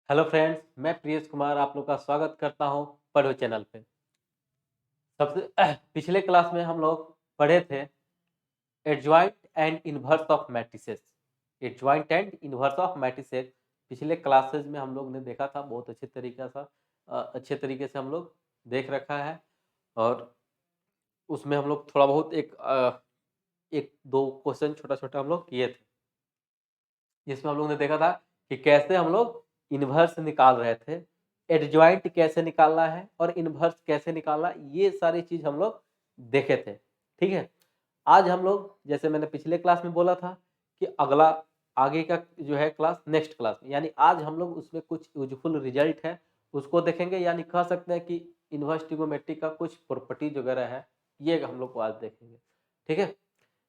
Hello friends, मैं प्रियेश कुमार आप लोग का स्वागत करता हूं पढ़ो चैनल पे। सबसे पिछले क्लास में हम लोग पढ़े थे adjoint and inverse of matrices. Adjoint and inverse of matrices पिछले क्लासेस में हम लोग ने देखा था। बहुत अच्छे तरीके से हम लोग देख रखा है और उसमें हम लोग थोड़ा बहुत एक दो क्वेश्चन छोटा-छोटा हम लोग किए थे। जिसमें हम लोग ने देखा था कि कैसे हम लोग इन्वर्स निकाल रहे थे, एडजॉइंट कैसे निकालना है और इन्वर्स कैसे निकालना, ये सारी चीज़ हम लोग देखे थे। ठीक है? आज हम लोग जैसे मैंने पिछले क्लास में बोला था कि अगला आगे का जो है क्लास नेक्स्ट क्लास में, यानी आज हम लोग उसमें कुछ यूज़फुल रिजल्ट है उसको देखेंगे, यानी कह सकते हैं कि इन्वर्स ट्रिग्नोमेट्री का कुछ प्रॉपर्टीज वगैरह है, ये हम लोग को आज देखेंगे। ठीक है?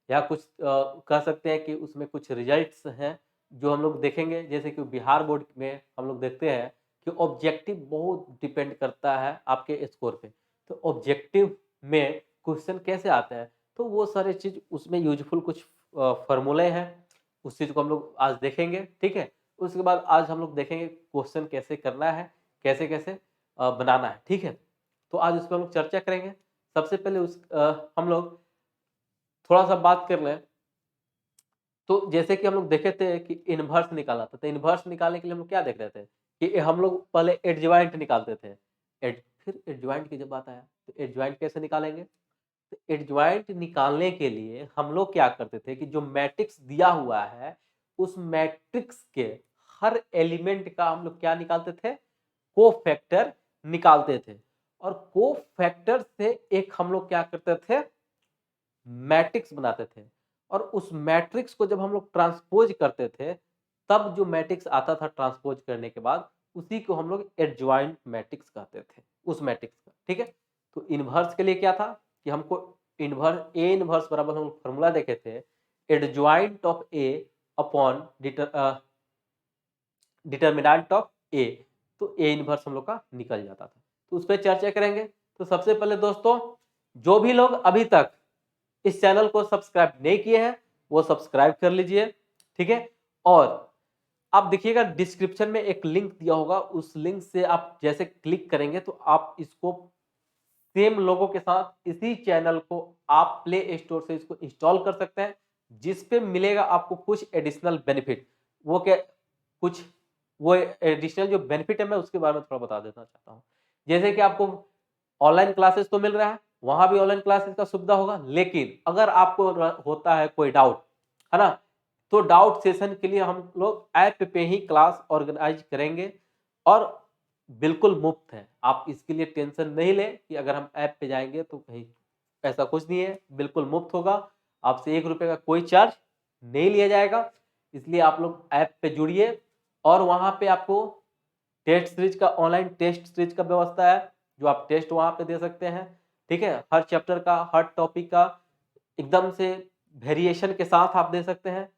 या कुछ कह सकते हैं कि उसमें कुछ रिजल्ट्स हैं जो हम लोग देखेंगे। जैसे कि बिहार बोर्ड में हम लोग देखते हैं कि ऑब्जेक्टिव बहुत डिपेंड करता है आपके स्कोर पे। तो ऑब्जेक्टिव में क्वेश्चन कैसे आता है, तो वो सारे चीज़ उसमें यूजफुल कुछ फॉर्मूले हैं, उस चीज़ को हम लोग आज देखेंगे। ठीक है? उसके बाद आज हम लोग देखेंगे क्वेश्चन कैसे करना है, कैसे-कैसे बनाना है। ठीक है? तो आज उस पे हम लोग चर्चा करेंगे। सबसे पहले हम लोग थोड़ा-सा बात कर लें, तो जैसे कि हम लोग देखे थे कि इन्वर्स निकाला था, तो इन्वर्स निकालने के लिए हम लोग क्या देख रहे थे कि हम लोग पहले एडजॉइंट निकालते थे। फिर एडजॉइंट की जब बात आया, तो एडजॉइंट कैसे निकालेंगे? तो एडजॉइंट निकालने के लिए हम लोग क्या करते थे कि जो मैट्रिक्स दिया हुआ है, उस मैट्रिक्स के हर एलिमेंट का हम लोग क्या निकालते थे? कोफैक्टर निकालते थे। और कोफैक्टर से एक हम लोग क्या करते थे? मैट्रिक्स बनाते थे। और उस मैट्रिक्स को जब हम लोग ट्रांसपोज करते थे, तब जो मैट्रिक्स आता था ट्रांसपोज करने के बाद, उसी को हम लोग एडजॉइंट मैट्रिक्स कहते थे, उस मैट्रिक्स का। ठीक है? तो इन्वर्स के लिए क्या था कि हमको इन्वर्स बराबर हम लोग फॉर्मूला देखे थे, adjoint of A upon determinant of A. तो ए इन्वर्स हम लोग का निकल जाता था। तो उस पर चर्चा करेंगे। तो सबसे पहले दोस्तों, जो भी लोग अभी तक इस चैनल को सब्सक्राइब नहीं किए हैं, वो सब्सक्राइब कर लीजिए। ठीक है? और आप देखिएगा डिस्क्रिप्शन में एक लिंक दिया होगा, उस लिंक से आप जैसे क्लिक करेंगे तो आप इसको सेम लोगों के साथ इसी चैनल को आप प्ले स्टोर से इसको इंस्टॉल कर सकते हैं, जिस पे मिलेगा आपको कुछ एडिशनल बेनिफिट। वो क्या कुछ वो एडिशनल जो बेनिफिट है, मैं उसके बारे में थोड़ा बता देना चाहता हूँ। जैसे कि आपको ऑनलाइन क्लासेस तो मिल रहा है, वहां भी ऑनलाइन क्लासेस का सुविधा होगा, लेकिन अगर आपको होता है कोई डाउट, है ना, तो डाउट सेशन के लिए हम लोग ऐप पे ही क्लास ऑर्गेनाइज करेंगे और बिल्कुल मुफ्त है। आप इसके लिए टेंशन नहीं लें कि अगर हम ऐप पे जाएंगे तो कहीं, ऐसा कुछ नहीं है, बिल्कुल मुफ्त होगा। आपसे 1 रुपए का कोई चार्ज नहीं लिया जाएगा। इसलिए आप लोग ऐप पे जुड़िए और वहां पे आपको टेस्ट सीरीज का, ऑनलाइन टेस्ट सीरीज का व्यवस्था है, जो आप टेस्ट वहां पे दे सकते हैं। ठीक है? हर चैप्टर का, हर टॉपिक का एकदम से वेरिएशन के साथ आप दे सकते हैं।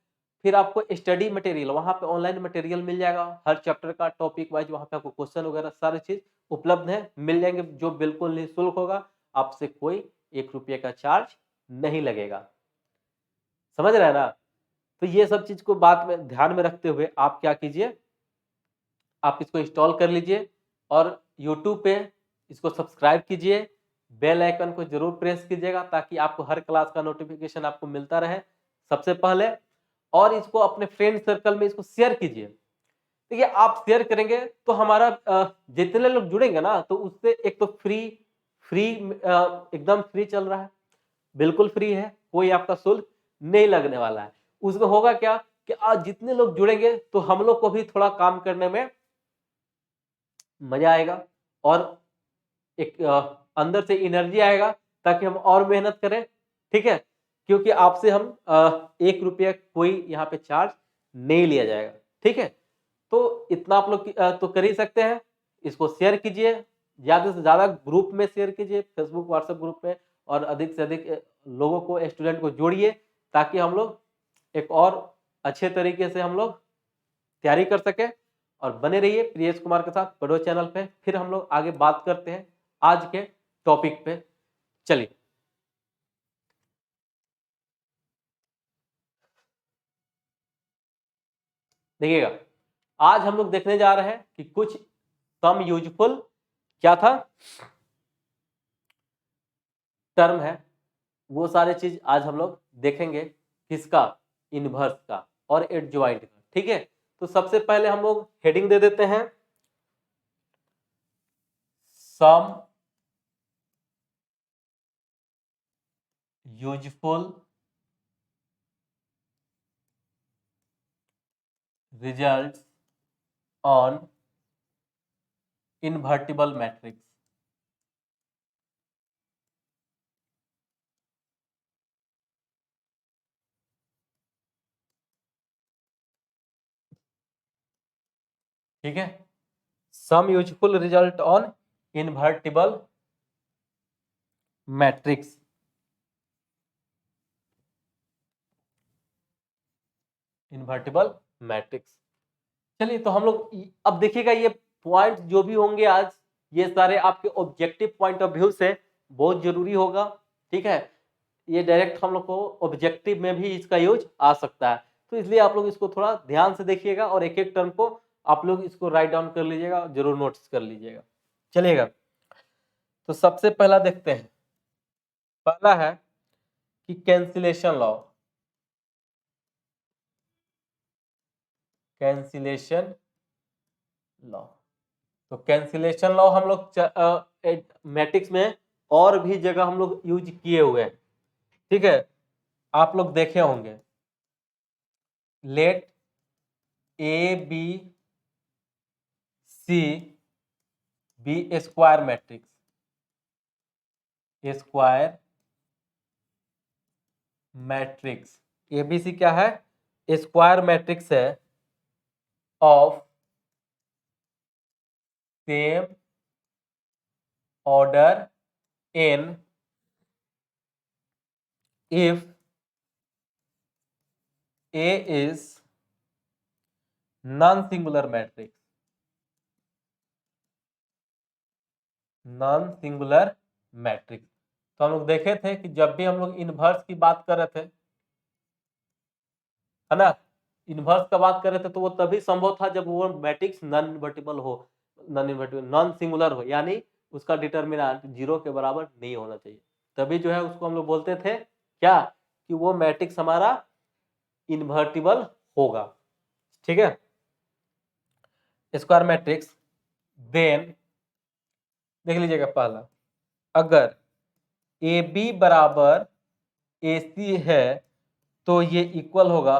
फिर आपको स्टडी मटेरियल वहाँ पे ऑनलाइन मटेरियल मिल जाएगा, हर चैप्टर का टॉपिक वाइज वहाँ पे आपको क्वेश्चन वगैरह सारी चीज़ उपलब्ध है, मिल जाएंगे, जो बिल्कुल निःशुल्क होगा। आपसे कोई 1 रुपये का चार्ज नहीं लगेगा। समझ रहे हैं ना? तो ये सब चीज़ को बात में ध्यान में रखते हुए आप क्या कीजिए, आप इसको इंस्टॉल कर लीजिए और यूट्यूब पे इसको सब्सक्राइब कीजिए, बेल आइकन को जरूर प्रेस कीजिएगा ताकि आपको हर क्लास का नोटिफिकेशन आपको मिलता रहे सबसे पहले। और इसको अपने फ्रेंड सर्कल में इसको शेयर कीजिए। देखिए, आप शेयर करेंगे तो हमारा जितने लोग जुड़ेंगे ना, तो उससे एक तो फ्री फ्री एकदम फ्री चल रहा है, बिल्कुल फ्री है, कोई आपका शुल्क नहीं लगने वाला है। उसमें होगा क्या कि आज जितने लोग जुड़ेंगे तो हम लोग को भी थोड़ा काम करने में मजा आएगा और एक अंदर से एनर्जी आएगा ताकि हम और मेहनत करें। ठीक है? क्योंकि आपसे हम 1 रुपया कोई यहाँ पे चार्ज नहीं लिया जाएगा। ठीक है? तो इतना आप लोग तो कर ही सकते हैं। इसको शेयर कीजिए, ज़्यादा से ज़्यादा ग्रुप में शेयर कीजिए, फेसबुक व्हाट्सएप ग्रुप में, और अधिक से अधिक लोगों को, स्टूडेंट को जोड़िए ताकि हम लोग एक और अच्छे तरीके से हम लोग तैयारी कर सके। और बने रहिए प्रियेश कुमार के साथ पढ़ो चैनल पे। फिर हम लोग आगे बात करते हैं आज के टॉपिक पे। चलिए, देखिएगा, आज हम लोग देखने जा रहे हैं कि कुछ सम यूजफुल क्या था टर्म है, वो सारे चीज आज हम लोग देखेंगे, किसका, इनवर्स का और एडजॉइंट का। ठीक है, तो सबसे पहले हम लोग हेडिंग दे देते हैं, some useful results on invertible matrix. ठीक है, some useful result on invertible matrix. Invertible matrix, चलिए तो हम लोग अब देखिएगा, ये पॉइंट जो भी होंगे आज, ये सारे आपके ऑब्जेक्टिव पॉइंट ऑफ व्यू से बहुत जरूरी होगा। ठीक है, ये डायरेक्ट हम लोग को ऑब्जेक्टिव में भी इसका यूज आ सकता है, तो इसलिए आप लोग इसको थोड़ा ध्यान से देखिएगा और एक एक टर्म को आप लोग इसको राइट डाउन कर लीजिएगा, जरूर नोट्स कर लीजिएगा। चलिएगा, तो सबसे पहला देखते हैं, पहला है कि कैंसिलेशन लॉ। कैंसिलेशन लॉ, तो कैंसिलेशन लॉ हम लोग मैट्रिक्स में और भी जगह हम लोग यूज किए हुए हैं। ठीक है, आप लोग देखे होंगे, let A B C B square matrix, square matrix, ABC क्या है, स्क्वायर मैट्रिक्स है of same order n if A is non-singular matrix, non-singular matrix. तो हम लोग देखे थे कि जब भी हम लोग इनवर्स की बात कर रहे थे, है ना, इनवर्स का बात कर रहे थे, तो वो तभी संभव था जब वो मैट्रिक्स नॉन इन्वर्टिबल हो, नॉन सिंगुलर हो, यानी उसका डिटर्मिनेंट 0 के बराबर नहीं होना चाहिए, तभी जो है उसको हम लोग बोलते थे क्या, कि वो मैट्रिक्स हमारा इन्वर्टिबल होगा। ठीक है, स्क्वायर मैट्रिक्स, देन देख लीजिएगा, पहला अगर ए बी बराबर ए सी है तो ये इक्वल होगा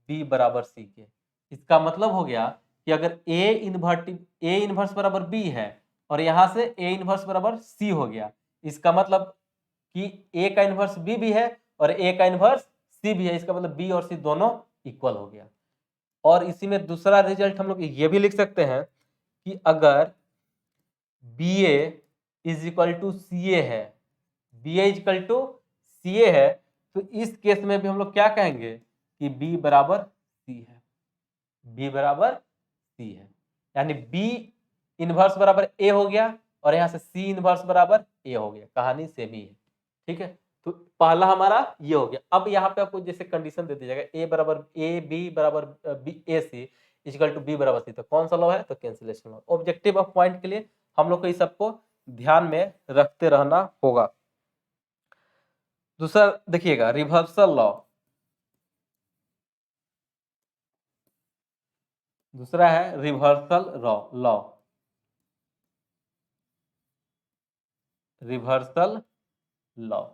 बी बराबर सी के। इसका मतलब हो गया कि अगर ए इनवर्स बराबर बी है और यहां से ए इनवर्स बराबर सी हो गया, इसका मतलब कि ए का इनवर्स बी भी है और ए का इनवर्स सी भी है, इसका मतलब बी और सी दोनों इक्वल हो गया। और इसी में दूसरा रिजल्ट हम लोग ये भी लिख सकते हैं कि अगर B A is equal to C A है, B A equal to C A है, तो इस केस में भी हम लोग क्या कहेंगे कि बी बराबर सी है, बी बराबर सी है, यानी बी इनवर्स बराबर ए हो गया और यहां से सी इनवर्स बराबर ए हो गया, कहानी सेम ही है। ठीक है, तो पहला हमारा ये हो गया। अब यहाँ पे आपको जैसे कंडीशन दे दी जाएगा, ए बराबर ए बी बराबर B A C equal to B बराबर सी, तो कौन सा लॉ है, तो cancellation law. Objective of point के लिए हम लोग को इस सबको ध्यान में रखते रहना होगा। दूसरा देखिएगा, रिवर्सल लॉ, दूसरा है रिवर्सल लॉ, रिवर्सल लॉ।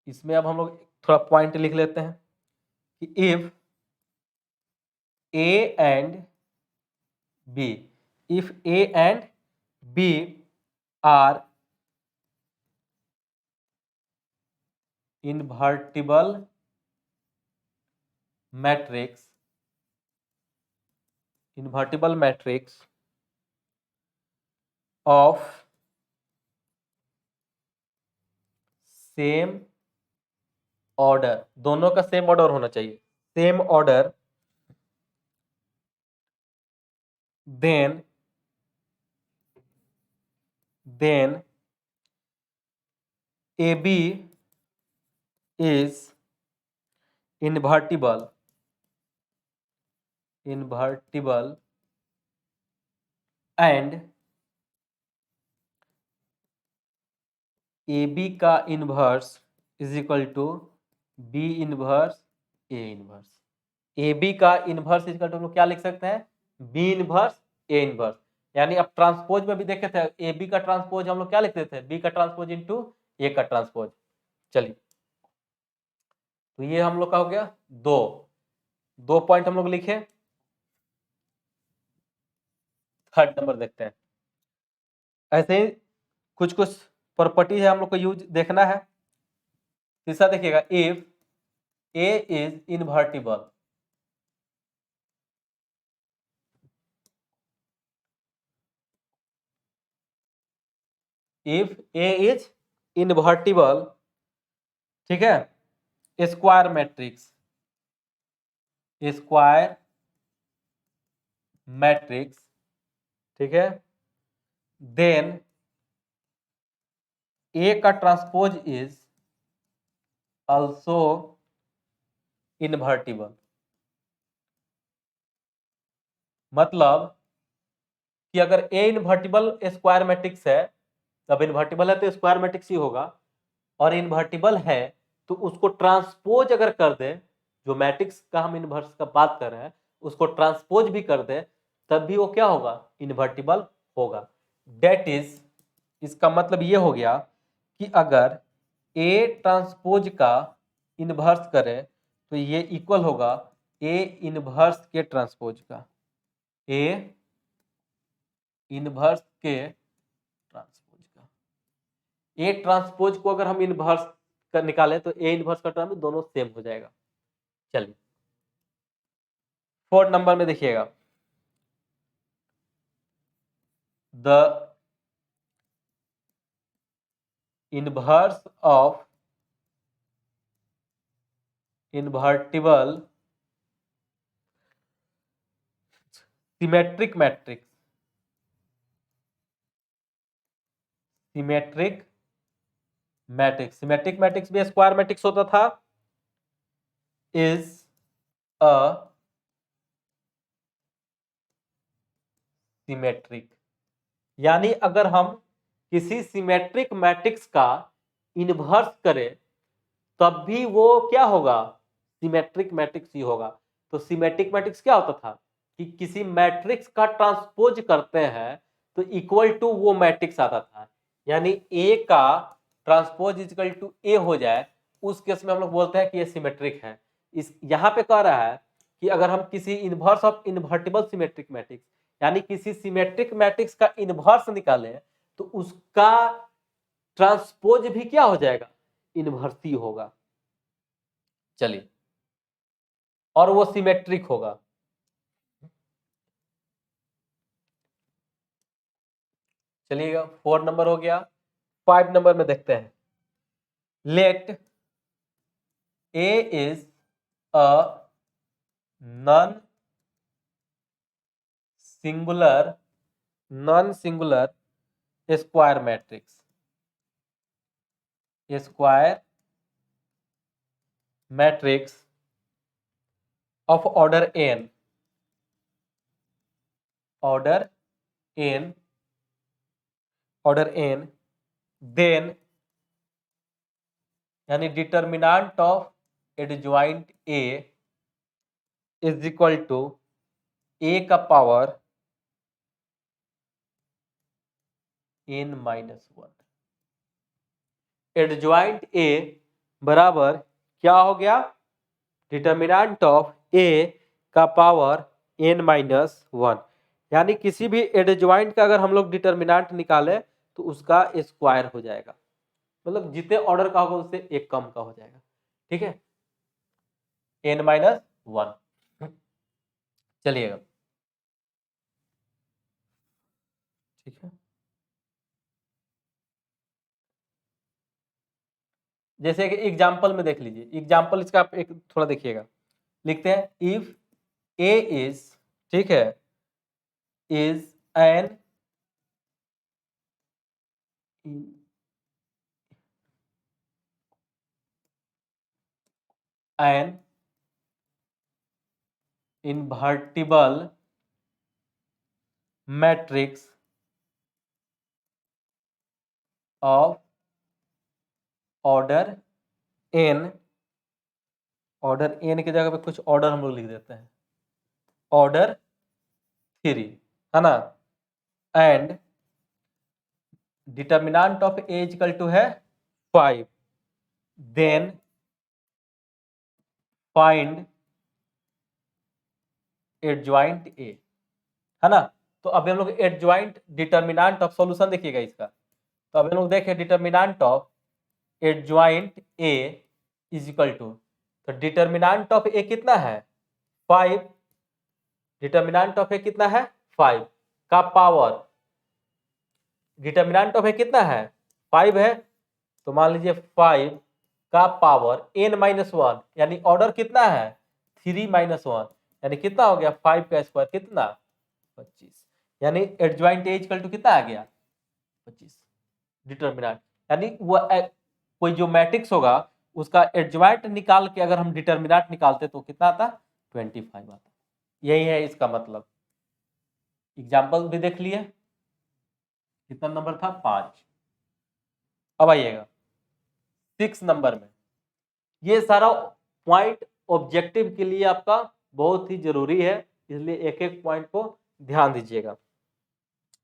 इसमें अब हम लोग थोड़ा पॉइंट लिख लेते हैं कि if A and B, if A and B are invertible matrix, invertible matrix of same order, दोनों का सेम ऑर्डर होना चाहिए, same order, then A B is invertible, invertible and A B का inverse is equal to B inverse A inverse. A B का inverse is equal to हम लोग क्या लिख सकते हैं, बी इनवर्स ए इनवर्स। यानी अब ट्रांसपोज में भी देखे थे, ए बी का ट्रांसपोज हम लोग क्या लिखते थे, बी का ट्रांसपोज इंटू ए का ट्रांसपोज। चलिए, तो ये हम लोग का हो गया दो दो पॉइंट हम लोग लिखे। थर्ड नंबर देखते हैं। ऐसे ही कुछ कुछ प्रॉपर्टी है हम लोग को यूज देखना है। तीसरा देखिएगा, if A is invertible, if A is invertible, ठीक है, स्क्वायर मैट्रिक्स, स्क्वायर मैट्रिक्स, ठीक है, देन ए का ट्रांसपोज इज ऑल्सो इनवर्टिबल। मतलब कि अगर ए इनवर्टिबल स्क्वायर मैट्रिक्स है, तब इनवर्टिबल है तो स्क्वायर मैट्रिक्स ही होगा, और इनवर्टिबल है तो उसको ट्रांसपोज अगर कर दे, जो मैट्रिक्स का हम इनवर्स का बात कर रहे हैं उसको ट्रांसपोज भी कर दे, तब भी वो क्या होगा, इनवर्टिबल होगा। डेट इज, इसका मतलब ये हो गया कि अगर ए ट्रांसपोज का इनवर्स करे तो ये इक्वल होगा ए इनवर्स के ट्रांसपोज का, ए इनवर्स के ट्रांसपोज का। ए ट्रांसपोज को अगर हम इनवर्स कर निकालें तो ए इनवर्स का टर्म दोनों सेम हो जाएगा। चलिए, फोर्थ नंबर में देखिएगा, the inverse of invertible symmetric matrix, symmetric matrix, symmetric matrix भी स्क्वायर मैट्रिक्स होता था, इज अ सिमेट्रिक। यानी अगर हम किसी सिमेट्रिक मैट्रिक्स का इनवर्स करें तब भी वो क्या होगा, सिमेट्रिक मैट्रिक्स ही होगा। तो सिमेट्रिक मैट्रिक्स क्या होता था कि किसी मैट्रिक्स का ट्रांसपोज करते हैं तो इक्वल टू वो मैट्रिक्स आता था। यानी ए का ट्रांसपोज इक्वल टू ए हो जाए, उस केस में हम लोग बोलते हैं कि ये सिमेट्रिक है। इस यहाँ पे कह रहा है कि अगर हम किसी inverse of invertible symmetric matrix, यानी किसी सिमेट्रिक मैट्रिक्स का इनवर्स निकालें तो उसका ट्रांसपोज भी क्या हो जाएगा, इनवर्स ही होगा। चलिए, और वो सिमेट्रिक होगा। चलिएगा, 4 नंबर हो गया। 5 नंबर में देखते हैं, let A is a non singular square matrix, square matrix of order n, order n, then यानी determinant of adjoint A is equal to A का पावर n-1। एडजॉइंट ए बराबर क्या हो गया, डिटर्मिनेंट ऑफ ए का पावर n-1। यानी किसी भी एडजॉइंट का अगर हम लोग डिटर्मिनेंट निकालें तो उसका स्क्वायर हो जाएगा, मतलब जितने ऑर्डर का होगा उससे एक कम का हो जाएगा। ठीक है, n-1। चलिएगा, ठीक है, जैसे कि एग्जाम्पल में देख लीजिए, एग्जाम्पल इसका आप एक थोड़ा देखिएगा। लिखते हैं, इफ ए इज, ठीक है, is an invertible matrix of order n, order n की जगह पे कुछ ऑर्डर हम लोग लिख देते हैं, ऑर्डर 3, है ना, and determinant of A equal to है 5, देन फाइंड एडजॉइंट ए, है ना। तो अभी हम लोग एडजॉइंट डिटर्मिनेंट ऑफ सॉल्यूशन देखिएगा इसका, तो अभी हम लोग देखें determinant of adjoint A is equal to, तो डिटर्मिनेंट ऑफ ए कितना है 5, डिटर्मिनेंट ऑफ ए कितना है 5 का पावर, डिटर्मिनेंट ऑफ ए कितना है 5 है, तो मान लीजिए 5 का पावर n-1, यानी ऑर्डर कितना है 3-1, यानी कितना हो गया 5 का स्क्वायर कितना 25, यानी एडजॉइंट ए इक्वल टू कितना आ गया 25 डिटर्मिनेंट, यानी वो कोई जो मैट्रिक्स होगा उसका एडजॉइंट निकाल के अगर हम डिटर्मिनेंट निकालते तो कितना आता 25 आता। यही है इसका मतलब। एग्जाम्पल भी देख लिए, कितना नंबर था 5। अब आइएगा 6 नंबर में, ये सारा पॉइंट ऑब्जेक्टिव के लिए आपका बहुत ही जरूरी है, इसलिए एक एक पॉइंट को ध्यान दीजिएगा।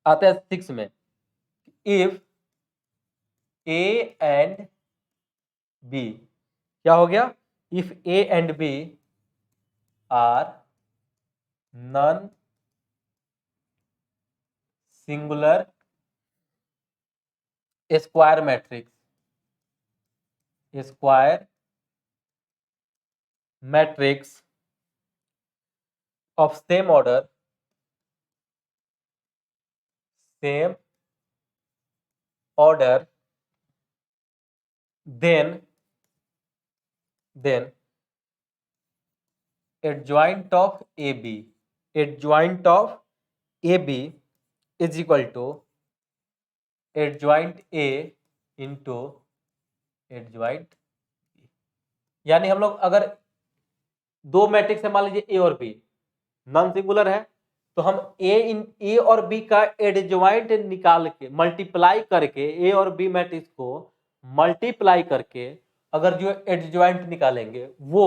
आता है 6 में, इफ ए एंड बी, क्या हो गया if A and B are non singular square matrix, square matrix of same order, then adjoint of AB, adjoint of AB is equal to adjoint A into adjoint B। यानी हम लोग अगर दो matrix है, मान लीजिए ए और बी नॉन सिंगुलर है, तो हम ए और बी का एडजॉइंट निकाल के मल्टीप्लाई करके, ए और बी मैट्रिक्स को मल्टीप्लाई करके अगर जो एडजॉइंट निकालेंगे वो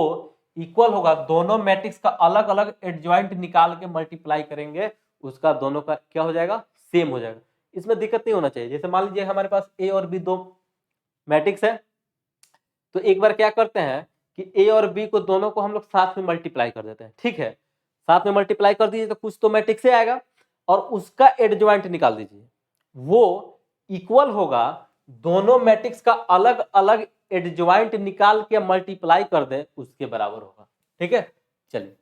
इक्वल होगा, दोनों मैट्रिक्स का अलग अलग एडजॉइंट निकाल के मल्टीप्लाई करेंगे, उसका दोनों का क्या हो जाएगा सेम हो जाएगा। इसमें दिक्कत नहीं होना चाहिए। जैसे मान लीजिए हमारे पास ए और बी दो मैट्रिक्स है, तो एक बार क्या करते हैं कि ए और बी को दोनों को हम लोग साथ में मल्टीप्लाई कर देते हैं, ठीक है, साथ में मल्टीप्लाई कर दीजिए तो कुछ तो मैट्रिक्स से आएगा, और उसका एडजॉइंट निकाल दीजिए, वो इक्वल होगा दोनों मैट्रिक्स का अलग अलग एडजॉइंट निकाल के मल्टीप्लाई कर दे उसके बराबर होगा, ठीक है। चलिए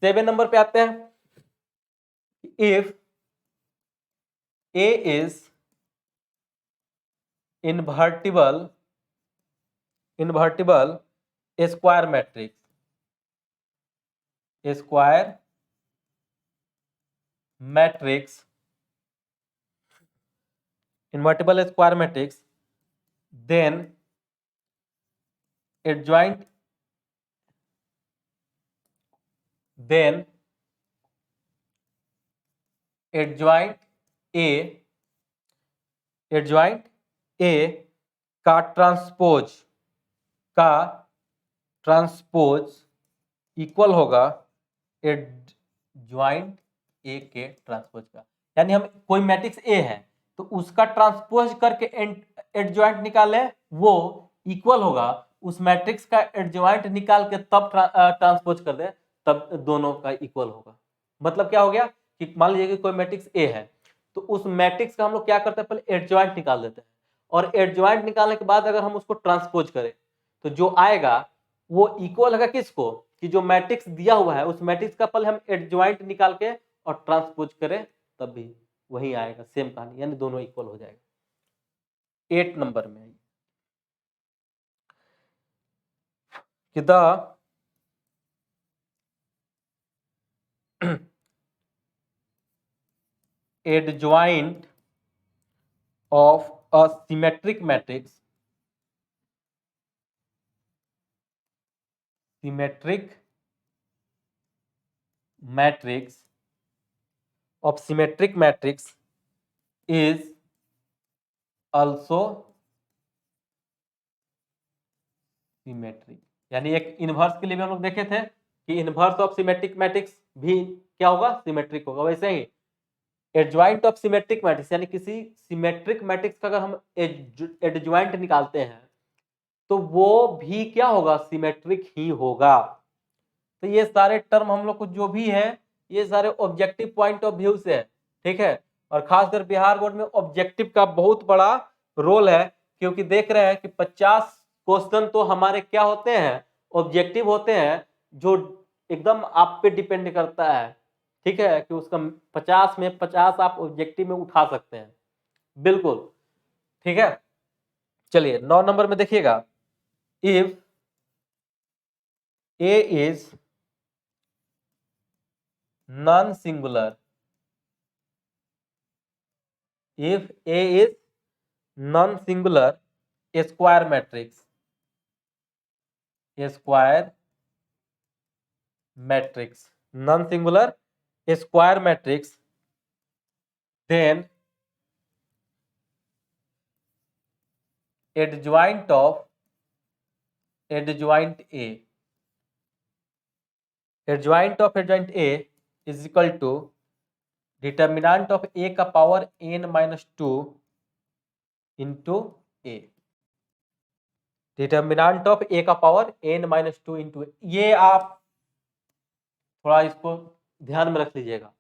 7 नंबर पे आते हैं, if A is invertible square matrix, square matrix, invertible square matrix, then adjoint adjoint A का ट्रांसपोज इक्वल होगा एडजॉइंट ए के ट्रांसपोज का, यानी हम कोई मैट्रिक्स ए है तो उसका ट्रांसपोज करके एडजॉइंट निकाले, वो इक्वल होगा उस मैट्रिक्स का एडजॉइंट निकाल के तब ट्रांसपोज कर दे, तब दोनों का इक्वल होगा। मतलब क्या हो गया कि मान लीजिए कि कोई मैट्रिक्स ए है, तो उस मैट्रिक्स का हम लोग क्या करते हैं पहले एडजॉइंट निकाल देते हैं, और एडजॉइंट निकालने के बाद अगर हम उसको ट्रांसपोज करें तो जो आएगा वो इक्वल होगा किसको, कि जो मैट्रिक्स दिया हुआ है उस मैट्रिक्स का पहले हम एडजॉइंट निकाल के और ट्रांसपोज करें तब भी वही आएगा, सेम कहानी, यानी दोनों इक्वल हो जाएगा। 8 नंबर में कि the adjoint of a symmetric matrix, symmetric matrix of symmetric matrix is also symmetric। यानी एक इनवर्स के लिए भी हम लोग देखे थे कि इनवर्स ऑफ सिमेट्रिक मैट्रिक्स भी क्या होगा, सिमेट्रिक होगा। वैसे ही एडजॉइंट ऑफ सिमेट्रिक मैट्रिक्स, यानी किसी सिमेट्रिक मैट्रिक्स का अगर हम एडजॉइंट निकालते हैं तो वो भी क्या होगा, सिमेट्रिक ही होगा। तो ये सारे टर्म हम लोग को जो भी है ये सारे ऑब्जेक्टिव पॉइंट ऑफ व्यू से है, ठीक है। और खासकर बिहार बोर्ड में ऑब्जेक्टिव का बहुत बड़ा रोल है, क्योंकि देख रहे हैं कि 50 क्वेश्चन तो हमारे क्या होते हैं, ऑब्जेक्टिव होते हैं, जो एकदम आप पे डिपेंड करता है, ठीक है, कि उसका 50 में 50 आप ऑब्जेक्टिव में उठा सकते हैं, बिल्कुल, ठीक है। चलिए 9 नंबर में देखिएगा, if A is non singular, if A is non-singular square matrix, non-singular square matrix, then adjoint A is equal to determinant of A का power n-2 into A, determinant of A का power n-2 into. ये आप थोड़ा इसको ध्यान में रख लीजिएगा।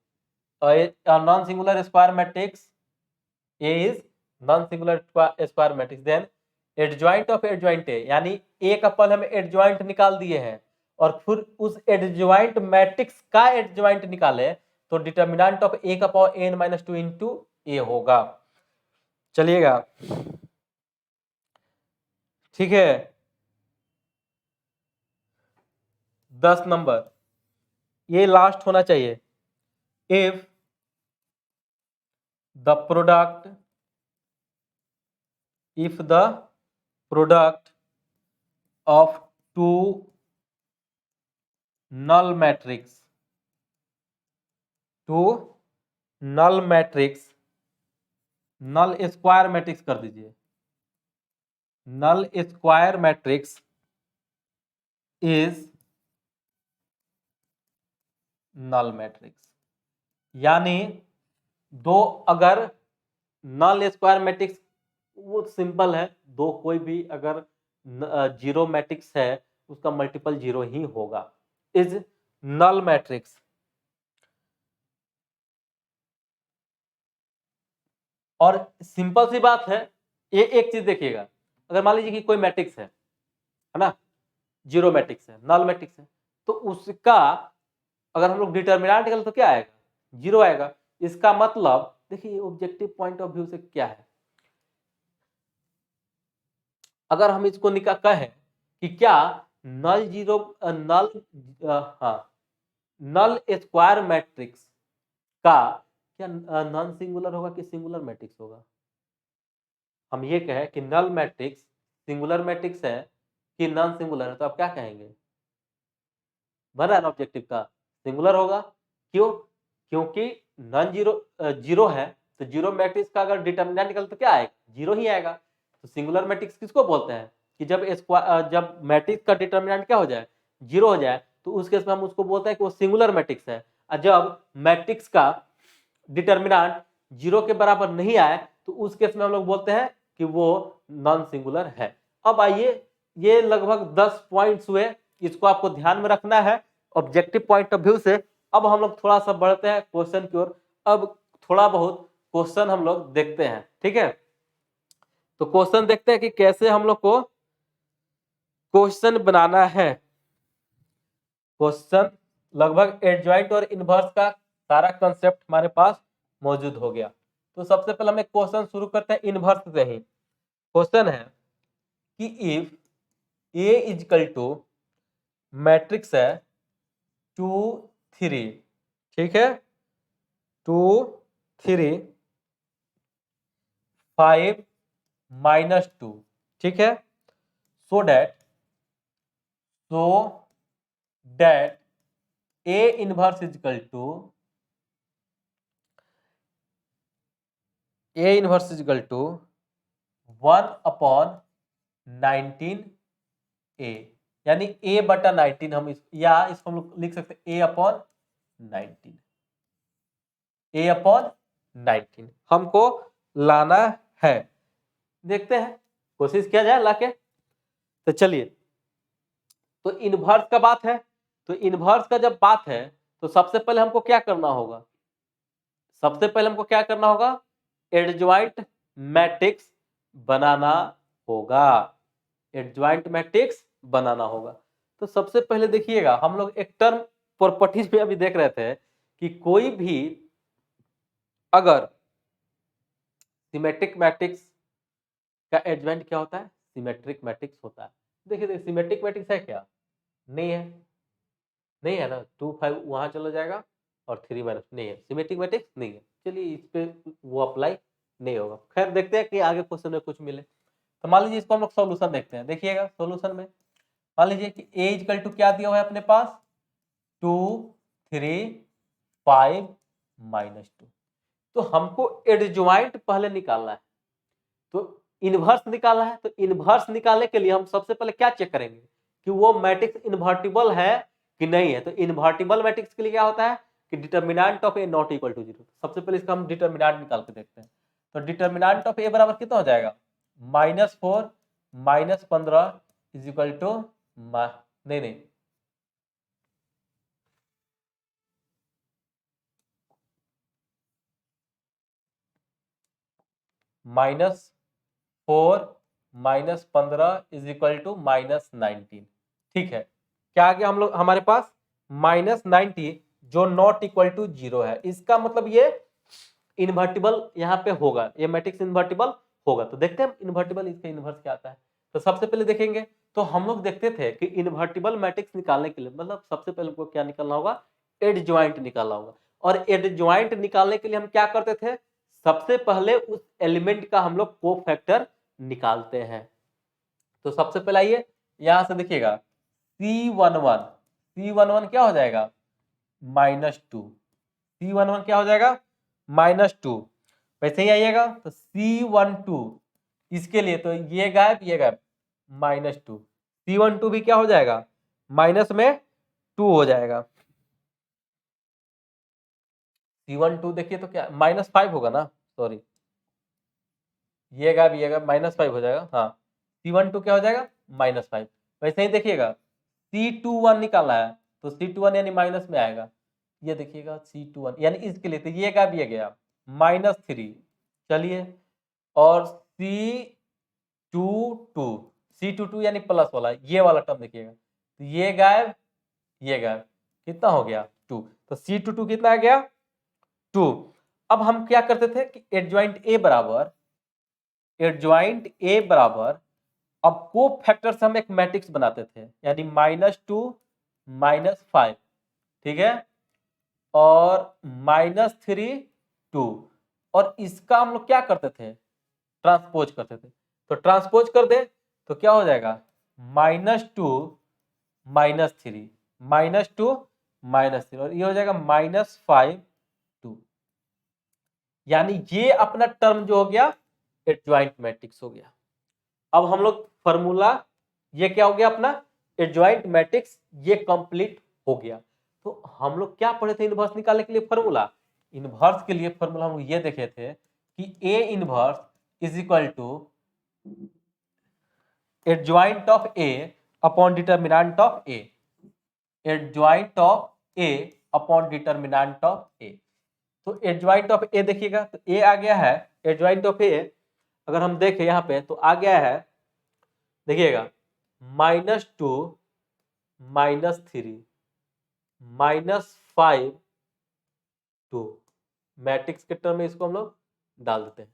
Non singular square matrix A is non singular square matrix, then adjoint of adjoint A, यानी A का पल हम एडजॉइंट निकाल दिए हैं और फिर उस एडजॉइंट मैट्रिक्स का एडजॉइंट निकाले तो डिटर्मिनेंट ऑफ A का पावर n-2 इंटू A होगा। चलिएगा, ठीक है। 10 नंबर, ये लास्ट होना चाहिए। If the product of two null matrix, null square matrix कर दीजिए, null square matrix is null matrix, यानी दो अगर नल स्क्वायर मैट्रिक्स, वो सिंपल है, दो कोई भी अगर जीरो मैट्रिक्स है उसका मल्टीपल जीरो ही होगा, इज नल मैट्रिक्स। और सिंपल सी बात है, ये एक चीज देखिएगा, अगर मान लीजिए कि कोई मैट्रिक्स है ना, जीरो मैट्रिक्स है, नल मैट्रिक्स है, तो उसका अगर हम लोग डिटर्मिनेंट निकालें तो क्या आएगा, जीरो आएगा। इसका मतलब देखिए ऑब्जेक्टिव पॉइंट ऑफ व्यू से क्या है, अगर हम इसको निकाल कहें कि क्या नल जीरो नल हाँ नल स्क्वायर मैट्रिक्स का क्या नॉन सिंगुलर होगा कि सिंगुलर मैट्रिक्स होगा, हम ये कहें कि नल मैट्रिक्स सिंगुलर मैट्रिक्स है कि नॉन सिंगुलर है, तो आप क्या कहेंगे, बन रहा है ना ऑब्जेक्टिव का, सिंगुलर होगा। क्यों, क्योंकि नॉन जीरो जीरो है, तो जीरो मैट्रिक्स का अगर डिटर्मिनेंट निकले तो क्या आएगा, जीरो ही आएगा। तो सिंगुलर मैट्रिक्स किसको बोलते हैं कि जब मैट्रिक्स का डिटर्मिनेंट क्या हो जाए, जीरो हो जाए, तो उस केस में हम उसको बोलते हैं कि वो सिंगुलर मैट्रिक्स है। और जब मैट्रिक्स का डिटर्मिनेंट जीरो के बराबर नहीं आए तो उस केस में हम लोग बोलते हैं कि वो नॉन सिंगुलर है। अब आइए, ये लगभग 10 पॉइंट्स हुए, इसको आपको ध्यान में रखना है ऑब्जेक्टिव पॉइंट ऑफ व्यू से। अब हम लोग थोड़ा सा बढ़ते हैं क्वेश्चन की ओर, अब थोड़ा बहुत क्वेश्चन हम लोग देखते हैं, ठीक है। तो क्वेश्चन देखते हैं कि कैसे हम लोग को क्वेश्चन बनाना है। क्वेश्चन लगभग एडजॉइंट और इनवर्स का सारा कंसेप्ट हमारे पास मौजूद हो गया। तो सबसे पहले हम एक क्वेश्चन शुरू करते हैं इनवर्स से ही। क्वेश्चन है कि if A is equal to matrix है 2 3, ठीक है, 2 3 5 -2, ठीक है, so that A inverse is equal to A inverse is equal to 1/19 A, यानी ए बटा 19 हम या इसको हम लोग लिख सकते हैं ए अपॉन 19 हमको लाना है। देखते हैं, कोशिश किया जाए लाके। तो चलिए, तो इनवर्स का बात है, तो इनवर्स का जब बात है तो सबसे पहले हमको क्या करना होगा, सबसे पहले हमको क्या करना होगा, एडजॉइंट मैट्रिक्स बनाना होगा, एडजॉइंट मैट्रिक्स बनाना होगा। तो सबसे पहले देखिएगा, हम लोग एक टर्म प्रॉपर्टीज में अभी देख रहे थे कि कोई भी अगर सिमेट्रिक मैट्रिक्स का एडजॉइंट क्या होता है, सिमेट्रिक मैट्रिक्स होता है। देखिए सिमेट्रिक मैट्रिक्स है क्या, नहीं है, नहीं है ना, 2 5 वहां चला जाएगा और 3 माइनस, नहीं है, सिमेट्रिक मैट्रिक्स नहीं है। चलिए इस पे वो अप्लाई नहीं होगा। खैर देखते हैं कि आगे क्वेश्चन में कुछ मिले। तो मान लीजिए इसको हम लोग सॉल्यूशन देखते हैं। देखिएगा सॉल्यूशन में मान लीजिए कि a इक्वल टू क्या दिया हुआ है अपने पास, 2 3 5 -2। तो हमको एडजॉइंट पहले निकालना है, तो इनवर्स निकालना है। तो इनवर्स निकालने के लिए हम सबसे पहले क्या चेक करेंगे कि वो मैट्रिक्स इन्वर्टिबल है कि नहीं है। तो इन्वर्टिबल मैट्रिक्स के लिए क्या होता है कि determinant of A not equal to 0। सबसे पहले इसका हम डिटर्मिनेंट निकाल के देखते हैं। तो डिटर्मिनेंट ऑफ ए बराबर कितना हो जाएगा, -4 -15 इज इक्वल टू नहीं -4 -15 इज इक्वल टू -19। ठीक है, क्या आ गया हम लोग हमारे पास -90 जो नॉट इक्वल टू 0 है। इसका मतलब ये इन्वर्टिबल यहाँ पे होगा, ये मैट्रिक्स इन्वर्टिबल होगा। तो देखते हैं इन्वर्टिबल इसका इन्वर्स क्या आता है। तो सबसे पहले देखेंगे, तो हम लोग देखते थे कि इन्वर्टिबल मैट्रिक्स निकालने के लिए मतलब सबसे पहले हमको क्या निकालना होगा, एडजॉइंट निकालना होगा। और एडजॉइंट निकालने के लिए हम क्या करते थे, सबसे पहले उस एलिमेंट का हम लोग कोफैक्टर निकालते हैं। तो सबसे पहले आइए यहां से देखिएगा, C11 क्या हो जाएगा, -2, C11 क्या हो जाएगा, -2। वैसे ही आइएगा तो C12 इसके लिए, तो ये गायब -2, C12 भी क्या हो जाएगा, माइनस में 2 हो जाएगा। C12 देखिए तो क्या -5 होगा ना, सॉरी ये गायब -5 हो जाएगा। हाँ C12 क्या हो जाएगा, -5। वैसे ही देखिएगा C21 निकालना है, तो C21 यानी माइनस में आएगा। ये देखिएगा C21 यानी इसके लिए, तो ये गायब ये गया -3। चलिए, और C22 यानी प्लस वाला, ये वाला टर्म देखिएगा, तो ये गायब कितना हो गया 2। तो C22 कितना आ गया 2। अब हम क्या करते थे कि एडजॉइंट ए बराबर अब को फैक्टर से हम एक मैट्रिक्स बनाते थे, यानी -2 -5, ठीक है, और -3 2। और इसका हम लोग क्या करते थे, ट्रांसपोज करते थे। तो ट्रांसपोज कर दे तो क्या हो जाएगा, -2 -3 -2 -3, और ये हो जाएगा -5 2। यानी ये अपना टर्म जो हो गया एडजॉइंट मैट्रिक्स हो गया। अब हम लोग फॉर्मूला, ये क्या हो गया अपना एडजॉइंट मैट्रिक्स, ये कंप्लीट हो गया। तो हम लोग क्या पढ़े थे इनवर्स निकालने के लिए फॉर्मूला, इनवर्स के लिए फॉर्मूला हम लोग ये देखे थे कि A inverse is equal to adjoint of A upon determinant of A, adjoint of A upon determinant of A. तो एडजॉइंट ऑफ ए देखिएगा, तो ए आ गया है एडजॉइंट ऑफ ए, अगर हम देखें यहाँ पे तो आ गया है, देखिएगा -2 -3 -5 2, मैट्रिक्स के टर्म में इसको हम लोग डाल देते हैं,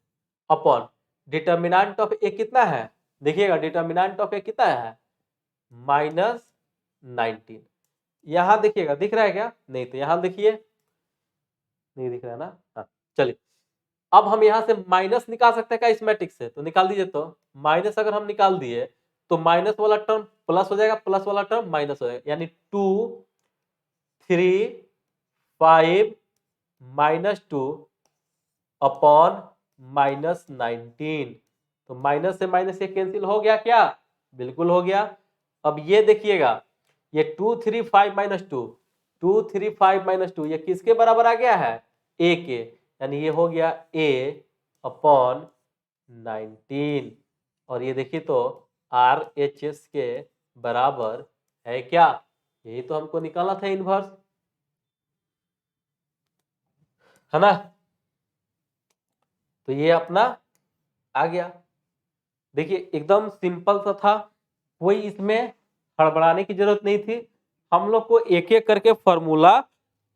अपॉन डिटर्मिनेंट ऑफ ए कितना है, देखिएगा डिटर्मिनेंट ऑफ ए कितना है -19। यहां देखिएगा दिख रहा है क्या, नहीं, तो यहां देखिए नहीं दिख रहा है ना। हाँ चलिए, अब हम यहां से माइनस निकाल सकते हैं क्या इस मैट्रिक्स से, तो निकाल दीजिए। तो माइनस अगर हम निकाल दिए तो माइनस वाला टर्म प्लस हो जाएगा, प्लस वाला टर्म माइनस हो जाएगा, यानी 2 5 -2 अपॉन -19। तो माइनस से माइनस ये कैंसिल हो गया क्या? बिल्कुल हो गया। अब ये देखिएगा, ये 2 3 5 -2, 2 3 5 -2 ये किसके बराबर आ गया है? a के, यानी ये हो गया a अपॉन 19। और ये देखिए तो RHS के बराबर है क्या? यही तो हमको निकालना था इनवर्स, है ना? तो ये अपना आ गया। देखिए एकदम सिंपल सा था, कोई इसमें हड़बड़ाने की जरूरत नहीं थी। हम लोग को एक एक करके फॉर्मूला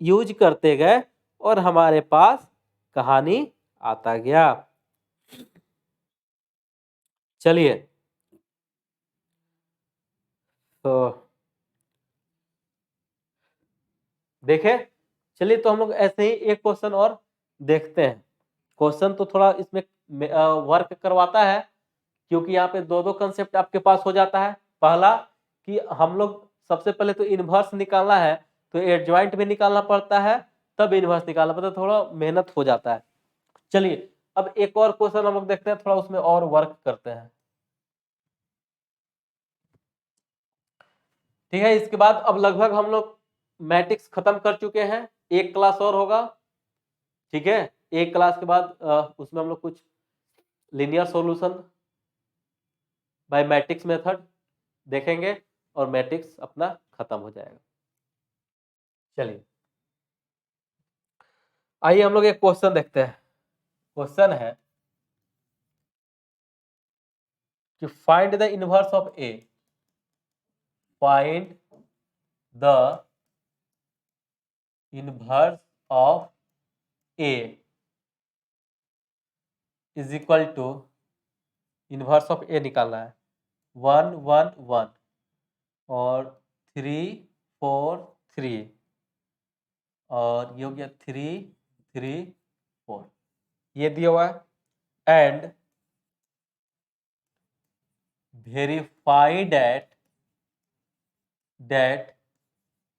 यूज करते गए और हमारे पास कहानी आता गया। चलिए तो देखें, चलिए तो हम लोग ऐसे ही एक क्वेश्चन और देखते हैं। क्वेश्चन तो थोड़ा इसमें वर्क करवाता है, क्योंकि यहाँ पे दो दो कंसेप्ट आपके पास हो जाता है। पहला कि हम लोग सबसे पहले तो इनवर्स निकालना है, तो एडजॉइंट भी निकालना पड़ता है, तब इनवर्स निकालना पड़ता है, थोड़ा मेहनत हो जाता है। चलिए अब एक और क्वेश्चन हम लोग देखते हैं, थोड़ा उसमें और वर्क करते हैं। ठीक है, इसके बाद अब लगभग हम लोग मैट्रिक्स खत्म कर चुके हैं, एक क्लास और होगा। ठीक है, एक क्लास के बाद उसमें हम लोग कुछ linear solution bye matrix method देखेंगे और मैट्रिक्स अपना खत्म हो जाएगा। चलिए आइए हम लोग एक क्वेश्चन देखते हैं। क्वेश्चन है कि find the inverse of A, find the inverse of A is equal to, inverse of A निकालना है 1 1 1 और 3 4 3 और ये हो गया 3 3 4, ये दिया हुआ है। And verify that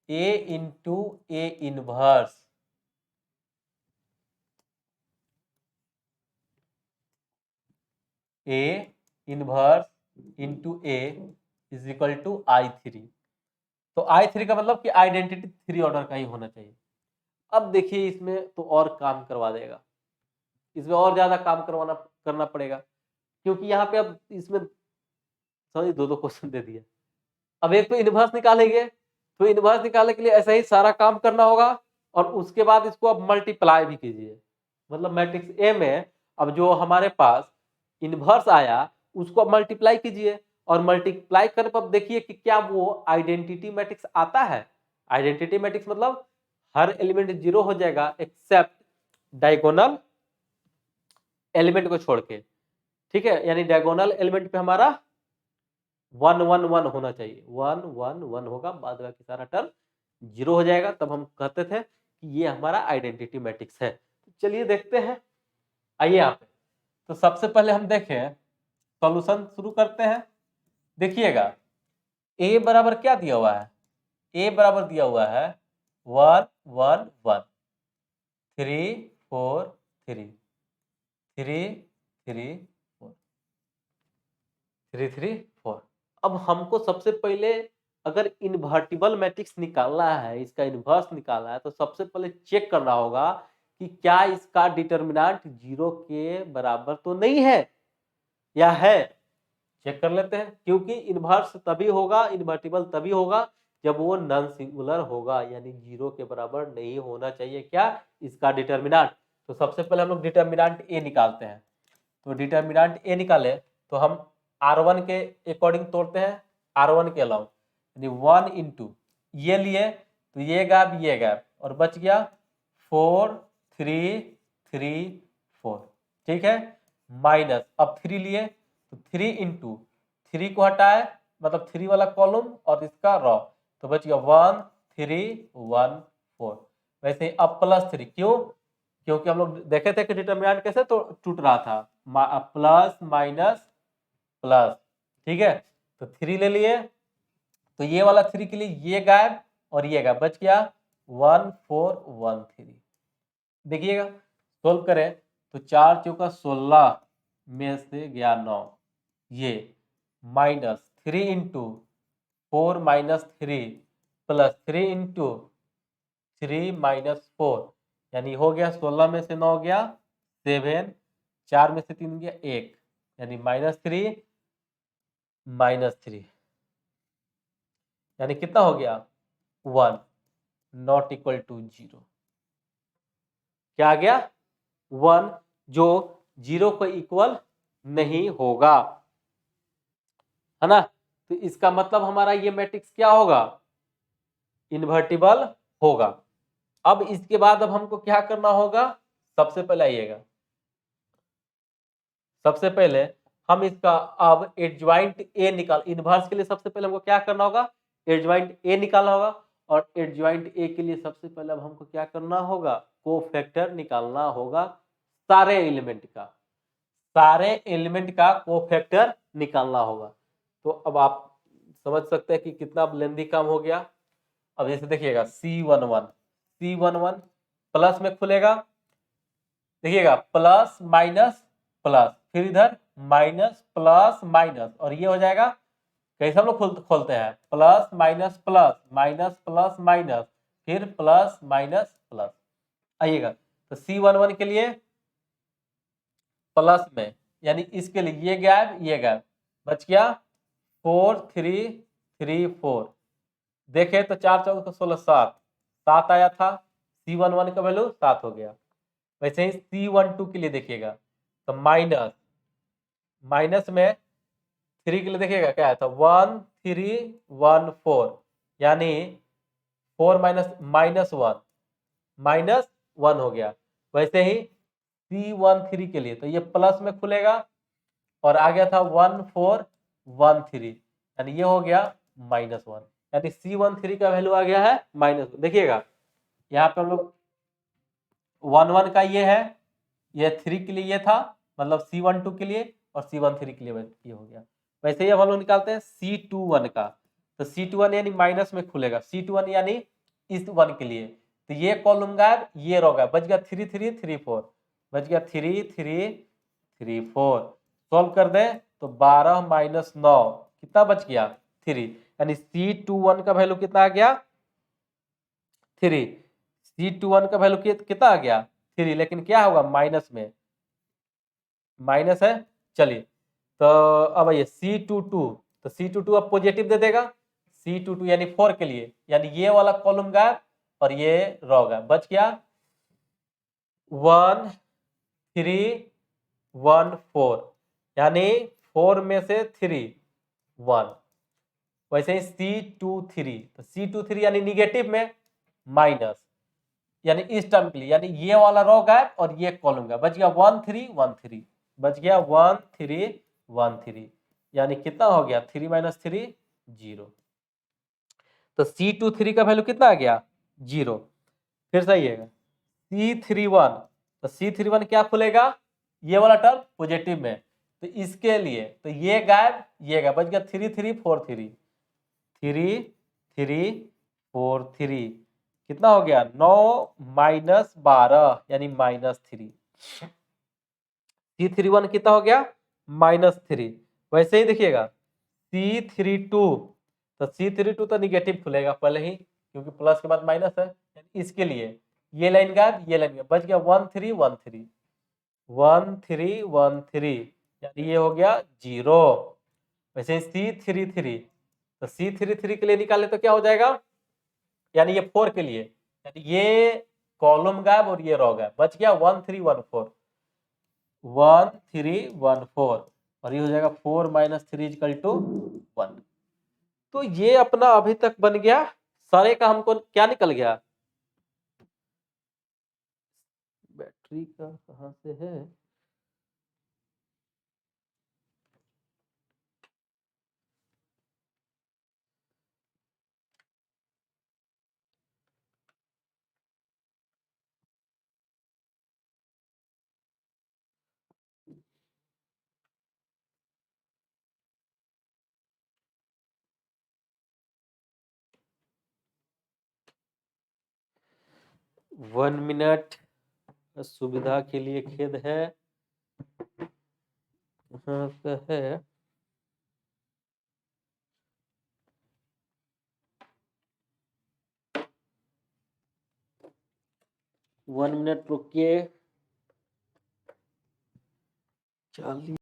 A into A inverse A inverse into A is equal to I3। तो I3 का मतलब कि आइडेंटिटी 3 ऑर्डर का ही होना चाहिए। अब देखिए इसमें तो और काम करवा देगा, इसमें और ज्यादा काम करना पड़ेगा, क्योंकि यहाँ पे अब इसमें सॉरी दो दो क्वेश्चन दे दिया। अब एक तो इनवर्स निकालेंगे, तो इनवर्स निकालने के लिए ऐसा ही सारा काम करना होगा, और उसके बाद इसको अब मल्टीप्लाई भी कीजिए। मतलब मैट्रिक्स ए में अब जो हमारे पास इनवर्स आया उसको अब मल्टीप्लाई कीजिए, और मल्टीप्लाई करने पर देखिए कि क्या वो आइडेंटिटी मैट्रिक्स आता है। आइडेंटिटी मैट्रिक्स मतलब हर एलिमेंट 0 हो जाएगा एक्सेप्ट डायगोनल एलिमेंट को छोड़ के। ठीक है, यानी डायगोनल एलिमेंट पे हमारा 1 1 1 होना चाहिए, 1 1 1 होगा, बाद बाकी सारा टर्म 0 हो जाएगा, तब हम कहते थे कि ये हमारा आइडेंटिटी मैट्रिक्स है। तो चलिए देखते हैं, आइए यहाँ पे। तो सबसे पहले हम देखें, सॉल्यूशन शुरू करते हैं। देखिएगा a बराबर क्या दिया हुआ है? a बराबर दिया हुआ है 1 1 1 3 4 3 3 3 4 3 3 4। अब हमको सबसे पहले अगर इन्वर्टिबल मैट्रिक्स निकालना है, इसका इन्वर्स निकालना है, तो सबसे पहले चेक करना होगा कि क्या इसका डिटर्मिनेंट 0 के बराबर तो नहीं है, या है। चेक कर लेते हैं, क्योंकि इन्वर्स तभी होगा, इन्वर्टिबल तभी होगा जब वो नॉन सिंगुलर होगा, यानी 0 के बराबर नहीं होना चाहिए क्या इसका डिटर्मिनेंट। तो सबसे पहले हम लोग डिटर्मिनेंट ए निकालते हैं। तो डिटर्मिनेंट ए निकाले तो हम R1 के अकॉर्डिंग तोड़ते हैं, R1 के अलाउ, यानी 1 इंटू ये लिए तो ये गैप और बच गया 4 3 3 4। ठीक है, माइनस अब 3 लिए तो 3 इंटू 3 को हटाए, मतलब 3 वाला कॉलम और इसका रो, तो बच गया 1 3 1 4। वैसे ही अब प्लस 3, क्यों? क्योंकि हम लोग देखे थे कि डिटर्मिनेंट कैसे तो टूट रहा था, प्लस माइनस प्लस। ठीक है, तो 3 ले लिए तो ये वाला 3 के लिए ये गायब और ये गायब, बच गया 1413। देखिएगा सोल्व करें तो 4 चौका 16 में से गया 9, ये -3 × 4 - 3 प्लस 3 × 3 - 4 यानी हो गया 16 में से 9 गया 7, 4 में से 3 गया 1 यानी -3 -3 यानी कितना हो गया 1 नॉट इक्वल टू 0। क्या आ गया 1 जो 0 को इक्वल नहीं होगा, है ना। तो इसका मतलब हमारा ये मैट्रिक्स क्या होगा इन्वर्टिबल होगा। अब इसके बाद अब हमको क्या करना होगा, सबसे पहले आइएगा, सबसे पहले हम इसका अब एडज्वाइंट ए निकाल, इनवर्स के लिए सबसे पहले हमको क्या करना होगा एडज्वाइंट ए निकालना होगा। और एडज्वाइंट ए के लिए सबसे पहले अब हमको क्या करना होगा कोफैक्टर निकालना होगा, सारे एलिमेंट का, सारे एलिमेंट का कोफैक्टर निकालना होगा। तो अब आप समझ सकते हैं कि कितना लेंदी काम हो गया। अब जैसे देखिएगा C11 प्लस में खुलेगा, देखिएगा प्लस माइनस प्लस, फिर इधर माइनस प्लस माइनस, और ये हो जाएगा कैसे हम लोग खोलते हैं plus minus plus minus plus minus फिर प्लस माइनस प्लस। आइएगा तो C11 के लिए प्लस में यानी इसके लिए ये गैप बच गया 4 3 3 4। देखे तो 4 4 16 7 आया था, C11 का वैल्यू 7 हो गया। वैसे ही C12 के लिए देखिएगा तो माइनस में 3 के लिए देखिएगा क्या आया था 1 3 1 4 यानी 4 माइनस 1 हो गया। वैसे ही C13 के लिए तो ये प्लस में खुलेगा और आ गया था 1 4 1 3 यानी ये हो गया -1 यानी C13 का वैल्यू आ गया है -1। देखिएगा यहाँ पे हम लोग 1 1 का ये है, ये 3 के लिए ये था मतलब C12 के लिए और C13 के लिए ये हो गया। वैसे ही अब हम लोग निकालते हैं C21 का, तो C21 यानी माइनस में खुलेगा, C21 यानी इस 1 के लिए तो ये कॉलम गायब ये रो गायब, बच गया 3 3 3 4, बच गया 3 3 3 4। सॉल्व कर दें तो 12 - 9 कितना बच गया 3 यानी C21 का वैल्यू कितना आ गया 3। C21 का वैल्यू कितना आ गया 3, लेकिन क्या होगा माइनस में माइनस है। चलिए तो अब आइए C22, तो C22 अब पॉजिटिव दे देगा, C22 यानी 4 के लिए यानी ये वाला कॉलम गायब और ये रो गायब, बच गया 1 3 1 4 यानी 4 में से 3 1। वैसे ही C23, तो C23 यानी निगेटिव में माइनस यानी इस टर्म के लिए यानी ये वाला रो गायब और ये कॉलम गायब, बच गया 1 3 1 3, बच गया 1 3 1 3 यानी कितना हो गया 3 - 3 0। तो C23 का वैल्यू कितना आ गया 0। फिर सही है C31, तो C31 क्या खुलेगा ये वाला टर्म पॉजिटिव में, तो इसके लिए तो ये गायब बच गया 3 3 4 3 3 3 4 3 कितना हो गया 9 - 12 यानी -3। C31 कितना हो गया -3। वैसे ही देखिएगा C32, तो C32 तो निगेटिव खुलेगा पहले ही क्योंकि प्लस के बाद माइनस है, इसके लिए ये लाइन गायब ये लाइन गायब, बच गया 1 3 1 3 1 3 1 3 यानी ये हो गया 0। वैसे C33, तो C33 के लिए निकाले तो क्या हो जाएगा यानी ये 4 के लिए यानी ये कॉलम गायब और ये रो गायब, बच गया 1 3 1 4 1 3 1 4 और ये हो जाएगा 4 - 3 = 1। तो ये अपना अभी तक बन गया, सारे का हमको क्या निकल गया बैटरी का कहाँ से है 1 मिनट, सुविधा के लिए खेद है। हाँ तो है। वन मिनट रुकिए। 40।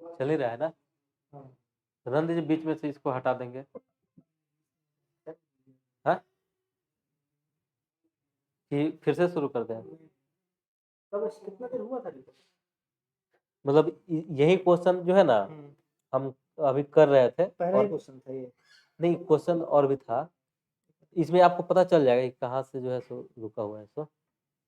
चल ही रहा है ना। रन दीजिए, बीच में से इसको हटा देंगे। हाँ, कि फिर से शुरू कर दें। तब कितना देर हुआ था? मतलब यही क्वेश्चन जो है ना हम अभी कर रहे थे। पहला ही क्वेश्चन था ये? नहीं, क्वेश्चन और भी था। इसमें आपको पता चल जाएगा कि कहाँ से जो है सो रुका हुआ है सो।